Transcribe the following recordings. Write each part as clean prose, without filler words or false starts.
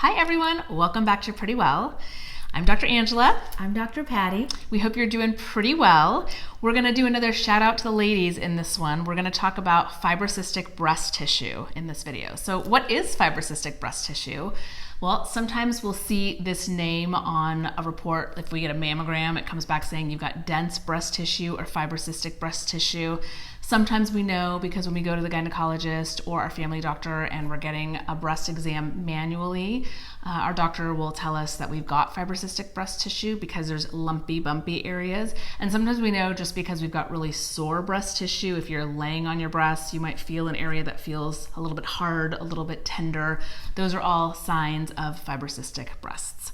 Hi everyone, welcome back to PrettyWell. I'm Dr. Angela. I'm Dr. Patty. We hope you're doing pretty well. We're going to do another shout out to the ladies in this one. We're going to talk about fibrocystic breast tissue in this video. So what is fibrocystic breast tissue? Well, sometimes we'll see this name on a report. If we get a mammogram, it comes back saying you've got dense breast tissue or fibrocystic breast tissue. Sometimes we know because when we go to the gynecologist or our family doctor and we're getting a breast exam manually, our doctor will tell us that we've got fibrocystic breast tissue because there's lumpy, bumpy areas. And sometimes we know just because we've got really sore breast tissue. If you're laying on your breast, you might feel an area that feels a little bit hard, a little bit tender. Those are all signs of fibrocystic breasts.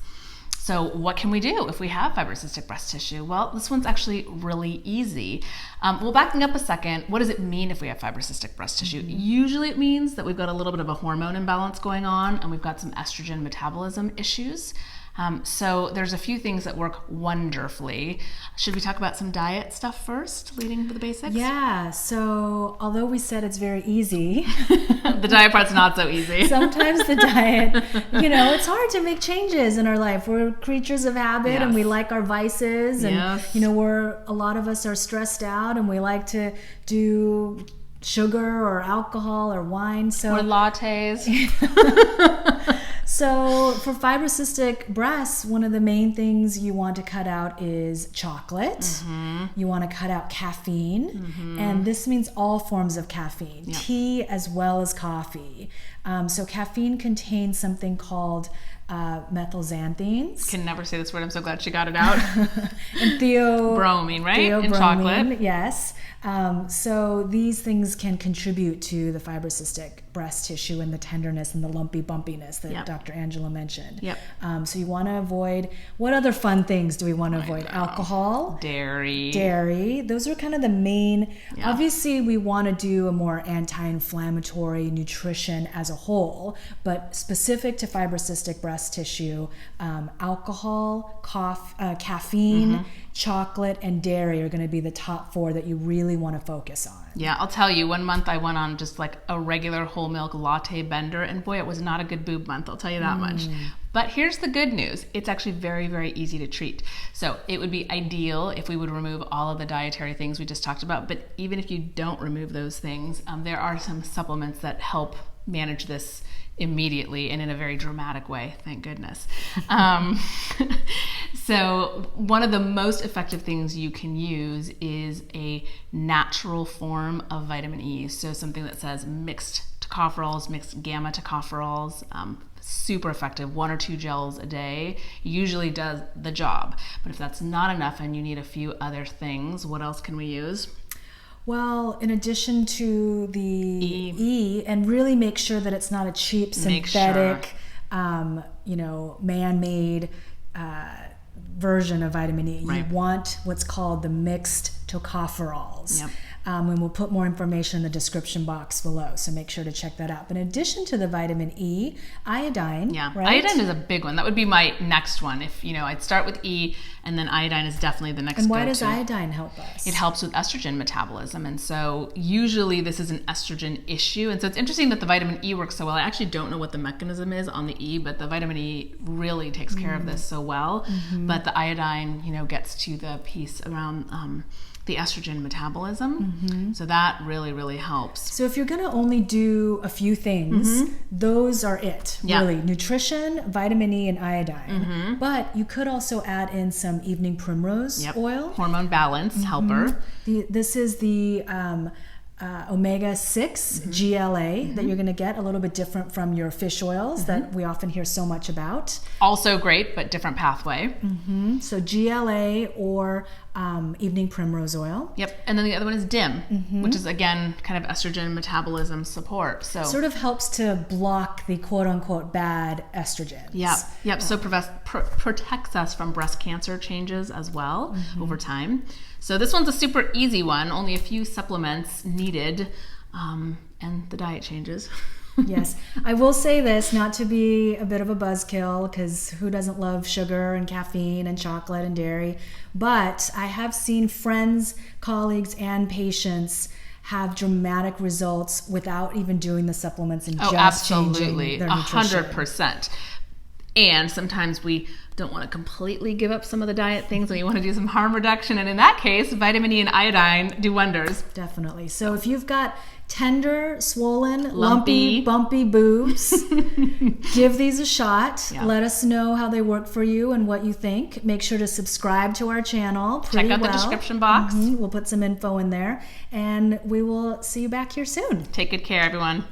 So what can we do if we have fibrocystic breast tissue? Well, this one's actually really easy. Well, backing up a second, what does it mean if we have fibrocystic breast tissue? Usually it means that we've got a little bit of a hormone imbalance going on and we've got some estrogen metabolism issues. So there's a few things that work wonderfully. Should we talk about some diet stuff first, leading to the basics? Yeah, so although we said it's very easy, the diet part's not so easy. Sometimes the diet, it's hard to make changes in our life. We're creatures of habit and we like our vices and, a lot of us are stressed out and we like to do sugar or alcohol or wine. Or lattes. So for fibrocystic breasts, one of the main things you want to cut out is chocolate. Mm-hmm. You want to cut out caffeine. Mm-hmm. And this means all forms of caffeine, tea as well as coffee. So caffeine contains something called methylxanthines. Can never say this word. I'm so glad she got it out. And bromine, right? In chocolate. Yes. So these things can contribute to the fibrocystic breast tissue and the tenderness and the lumpy bumpiness that Dr. Angela mentioned. Yep. So you want to avoid, what other fun things do we want to avoid? Alcohol. Dairy. Those are kind of the main. Yeah. Obviously, we want to do a more anti-inflammatory nutrition as a whole, but specific to fibrocystic breast tissue, alcohol, caffeine, chocolate, and dairy are going to be the top four that you really want to focus on. Yeah, I'll tell you, 1 month I went on just like a regular whole milk latte bender, and boy, it was not a good boob month, I'll tell you that much. But here's the good news. It's actually very, very easy to treat. So it would be ideal if we would remove all of the dietary things we just talked about, but even if you don't remove those things, there are some supplements that help manage this immediately and in a very dramatic way, thank goodness. So one of the most effective things you can use is a natural form of vitamin E. So something that says mixed tocopherols, mixed gamma tocopherols, super effective. 1 or 2 gels a day usually does the job. But if that's not enough and you need a few other things, what else can we use? Well, in addition to the E, and really make sure that it's not a cheap synthetic, man-made version of vitamin E. Right. You want what's called the mixed tocopherols. Yep. And we'll put more information in the description box below, so make sure to check that out. But in addition to the vitamin E, iodine. Yeah, right? Iodine is a big one. That would be my next one. If I'd start with E, and then iodine is definitely the next. And why does iodine help us? It helps with estrogen metabolism, and so usually this is an estrogen issue. And so it's interesting that the vitamin E works so well. I actually don't know what the mechanism is on the E, but the vitamin E really takes care of this so well. Mm-hmm. But the iodine, gets to the piece around the estrogen metabolism. Mm-hmm. So that really, really helps. So if you're going to only do a few things, those are it, really. Nutrition, vitamin E, and iodine. But you could also add in some evening primrose oil. Hormone balance helper. This is the omega-6 GLA that you're going to get, a little bit different from your fish oils that we often hear so much about. Also great, but different pathway. So GLA or evening primrose oil. Yep. And then the other one is DIM, which is again kind of estrogen metabolism support. So sort of helps to block the quote unquote bad estrogens. Yep. So protects us from breast cancer changes as well over time. So this one's a super easy one, only a few supplements needed, and the diet changes. Yes. I will say this, not to be a bit of a buzzkill, because who doesn't love sugar and caffeine and chocolate and dairy, but I have seen friends, colleagues, and patients have dramatic results without even doing the supplements and just changing their nutrition. 100%. And sometimes we don't want to completely give up some of the diet things, and you want to do some harm reduction. And in that case, vitamin E and iodine do wonders. Definitely. So if you've got tender, swollen, lumpy, bumpy boobs, give these a shot. Yeah. Let us know how they work for you and what you think. Make sure to subscribe to our channel. Check out the description box. We'll put some info in there, and we will see you back here soon. Take good care, everyone.